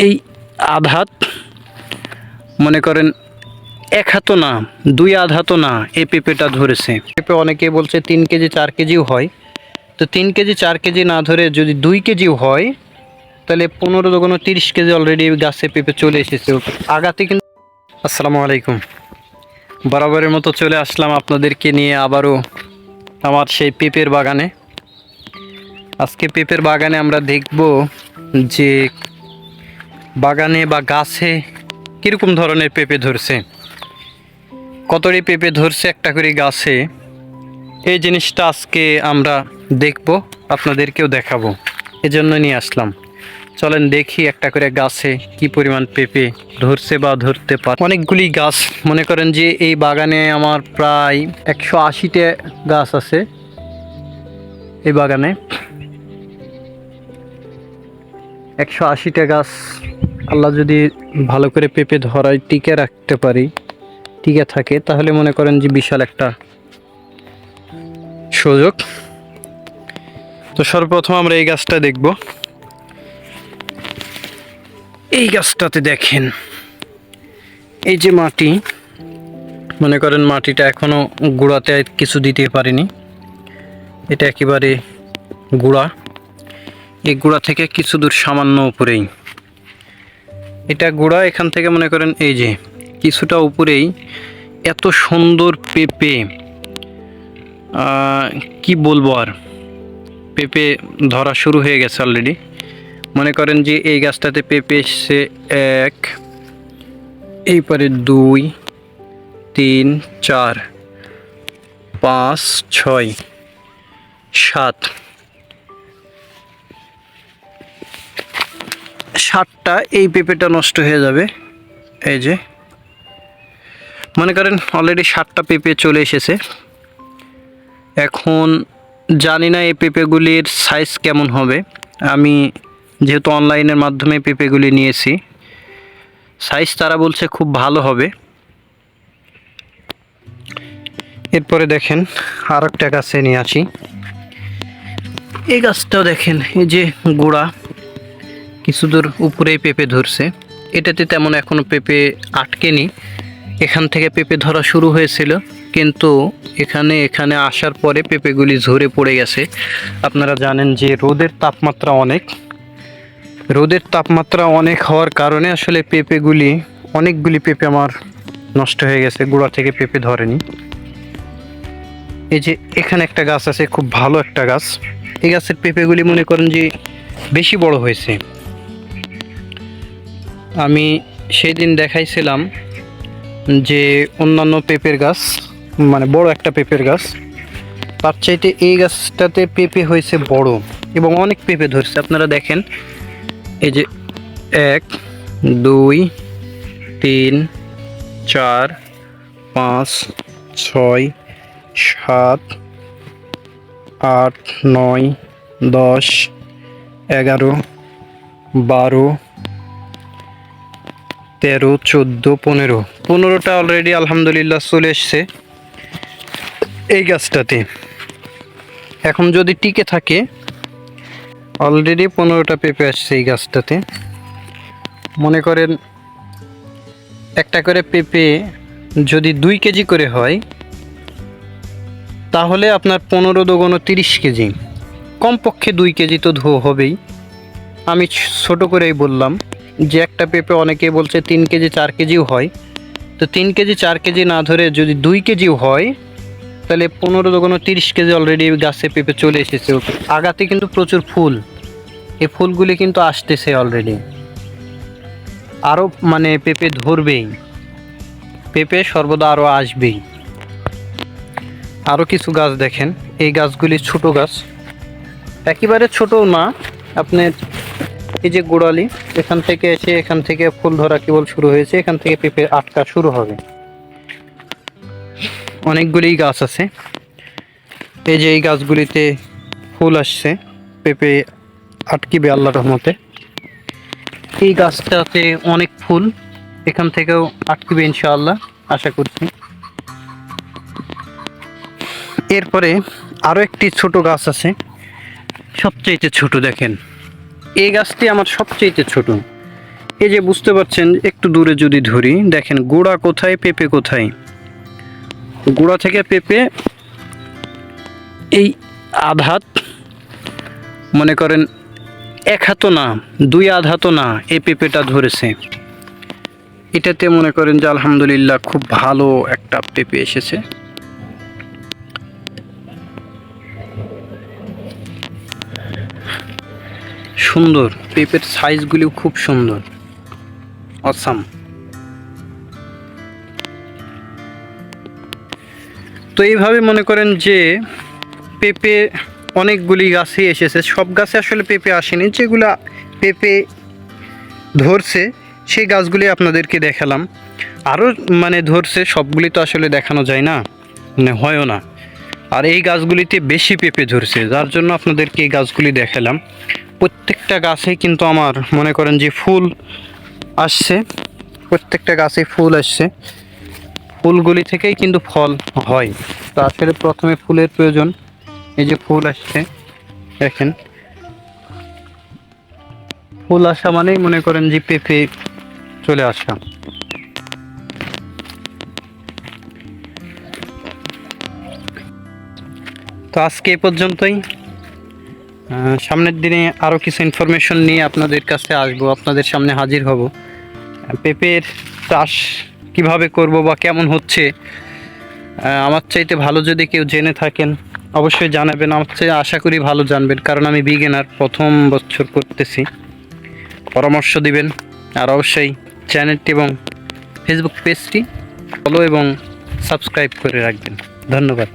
এই আধাত মনে করেন এক হাতও না, দুই আধাতও না, এই পেঁপেটা ধরেছে। পেঁপে অনেকে বলছে 3 কেজি 4 কেজিও হয়। তো 3 কেজি 4 কেজি না ধরে যদি 2 কেজিও হয়, তাহলে 15 দোকানো 30 কেজি অলরেডি গাছে পেঁপে চলে এসেছে আগাতে কিন্তু। আসসালামু আলাইকুম, বরাবরের মতো চলে আসলাম আপনাদেরকে নিয়ে আবারও আমার সেই পেঁপের বাগানে। আজকে পেঁপের বাগানে আমরা দেখব যে বাগানে বা গাছে কীরকম ধরনের পেঁপে ধরছে, কতটি পেঁপে ধরছে একটা করে গাছে। এই জিনিসটা আজকে আমরা দেখব, আপনাদেরকেও দেখাবো, এজন্য নিয়ে আসলাম। চলেন দেখি একটা করে গাছে কি পরিমাণ পেঁপে ধরছে বা ধরতে পারে। অনেকগুলি গাছ, মনে করেন যে এই বাগানে আমার প্রায় 180টা গাছ আছে। এই বাগানে 180টা গাছ আল্লাহ যদি ভালো করে পেঁপে ধরায় টিকে রাখতে পারি, টিকে থাকে, তাহলে মনে করেন যে বিশাল একটা সুযোগ। তো সর্বপ্রথম আমরা এই গাছটা দেখব। এই গাছটাতে দেখেন এই যে মাটি, মনে করেন মাটিটা এখনো গুঁড়াতে কিছু দিতে পারিনি, এটা একেবারে গুঁড়া। এই গুঁড়া থেকে কিছু দূর সামান্য উপরেই এটা গুঁড়া, এখান থেকে মনে করেন এই যে কিছুটা উপরেই এত সুন্দর পেঁপে, কি বলবো আর, পেঁপে ধরা শুরু হয়ে গেছে অলরেডি। মনে করেন যে এই গাছটাতে পেঁপে এসছে 1, এইবারে 2, 3, 4, 5, 6, 7, 7টা এই পেঁপেটা নষ্ট হয়ে যাবে। এই যে মনে করেন অলরেডি 7টা পেঁপে চলে এসেছে। এখন জানি না এই পেঁপেগুলির সাইজ কেমন হবে। আমি যেহেতু অনলাইনের মাধ্যমে পেঁপেগুলি নিয়েছি, সাইজ তারা বলছে খুব ভালো হবে। এরপরে দেখেন আর একটা গাছে নিয়ে আসি। এই গাছটাও দেখেন, এই যে গোড়া কিছু দূর উপরেই পেঁপে ধরছে। এটাতে তেমন এখনও পেঁপে আটকেনি, এখান থেকে পেঁপে ধরা শুরু হয়েছিল, কিন্তু এখানে আসার পরে পেঁপেগুলি ঝরে পড়ে গেছে। আপনারা জানেন যে রোদের তাপমাত্রা অনেক হওয়ার কারণে আসলে অনেকগুলি পেঁপে আমার নষ্ট হয়ে গেছে, গোড়া থেকে পেঁপে ধরেনি। এই যে এখানে একটা গাছ আছে, খুব ভালো একটা গাছ। এই গাছের পেঁপেগুলি মনে করেন যে বেশি বড় হয়েছে। আমি সেই দিন দেখাইছিলাম যে অন্যান্য পেঁপের গাছ, মানে বড় একটা পেঁপের গাছ, তার চাইতে এই গাছটাতে পেঁপে হয়েছে বড় এবং অনেক পেঁপে ধরছে। আপনারা দেখেন এই যে 1, 2, 3, 4, 5, 6, 7, 8, 9, 10, 11, 12, 13, 14, 15টা অলরেডি আলহামদুলিল্লাহ চলে এসছে এই গাছটাতে। এখন যদি টিকে থাকে, অলরেডি 15টা পেঁপে আসছে এই গাছটাতে। মনে করেন একটা করে পেঁপে যদি 2 কেজি করে হয়, তাহলে আপনার 15 দোগুণ 30 কেজি, কমপক্ষে 2 কেজি তো হবেই। আমি ছোট করেই বললাম যে একটা পেঁপে অনেকে বলছে 3 কেজি 4 কেজিও হয়। তো 3 কেজি 4 কেজি না ধরে যদি 2 কেজিও হয়, তাহলে 15 দোগুণ 30 কেজি অলরেডি গাছে পেঁপে চলে এসেছে। আগাতে কিন্তু প্রচুর ফুল, এই ফুলগুলি কিন্তু আসতেছে অলরেডি, আরও মানে পেঁপে ধরবেই, পেঁপে সর্বদা আরও আসবেই। আরও কিছু গাছ দেখেন, এই গাছগুলি ছোট গাছ, একেবারে ছোটও না। আপনার এই যে গোড়ালি, এখান থেকে এসে এখান থেকে ফুল ধরা কেবল শুরু হয়েছে, এখান থেকে পেঁপে আটকা শুরু হবে। অনেকগুলি গাছ আছে, এই যে এই গাছগুলিতে ফুল আসছে, পেঁপে আটকিবে আল্লাহর রহমতে। এই গাছটাতে অনেক ফুল, এখান থেকেও আটকিবে ইনশাআল্লাহ, আশা করছি। এরপরে আরও একটি ছোট গাছ আছে, সবচেয়ে ছোট। দেখেন এই গাছটি আমার সবচেয়ে ছোট। এই যে বুঝতে পারছেন, একটু দূরে যদি ধরি, দেখেন গোড়া কোথায় পেঁপে কোথায়। গোড়া থেকে পেঁপে এই আধাত, মনে করেন এক হাতও না, দুই আধাতও না, এই পেঁপেটা ধরেছে। এটাতে মনে করেন যে আলহামদুলিল্লাহ খুব ভালো একটা পেঁপে এসেছে। সুন্দর, পেঁপের সাইজগুলিও খুব সুন্দর, অসাম। তো এইভাবে মনে করেন যে পেঁপে অনেকগুলি গাছই এসেছে। সব গাছে আসলে পেঁপে আসেনি, যেগুলা পেঁপে ধরছে সেই গাছগুলি আপনাদেরকে দেখালাম। আরও মানে ধরছে, সবগুলি তো আসলে দেখানো যায় না, মানে হয়ও না। আর এই গাছগুলিতে বেশি পেঁপে ধরছে, যার জন্য আপনাদেরকে এই গাছগুলি দেখালাম। প্রত্যেকটা গাছে কিন্তু আমার মনে করেন যে ফুল আসছে, প্রত্যেকটা গাছে ফুল আসছে। ফুলগুলি থেকেই কিন্তু ফল হয়। তো আসলে প্রথমে ফুলের প্রয়োজন। এই যে ফুল আসছে, দেখেন ফুল আসা মানেই মনে করেন যে পেঁপে চলে আসা। তো আজকে এ পর্যন্তই। সামনের দিনে আরও কিছু ইনফরমেশন নিয়ে আপনাদের কাছে আসবো, আপনাদের সামনে হাজির হব। পেঁপের চাষ কিভাবে করব বা কেমন হচ্ছে, আমার চাইতে ভালো যদি কেউ জেনে থাকেন অবশ্যই জানাবেন। আমার চেয়ে আশা করি ভালো জানবেন, কারণ আমি বিগিনার, প্রথম বছর করতেছি। পরামর্শ দিবেন, আর অবশ্যই চ্যানেলটি এবং ফেসবুক পেজটি ফলো এবং সাবস্ক্রাইব করে রাখবেন। ধন্যবাদ।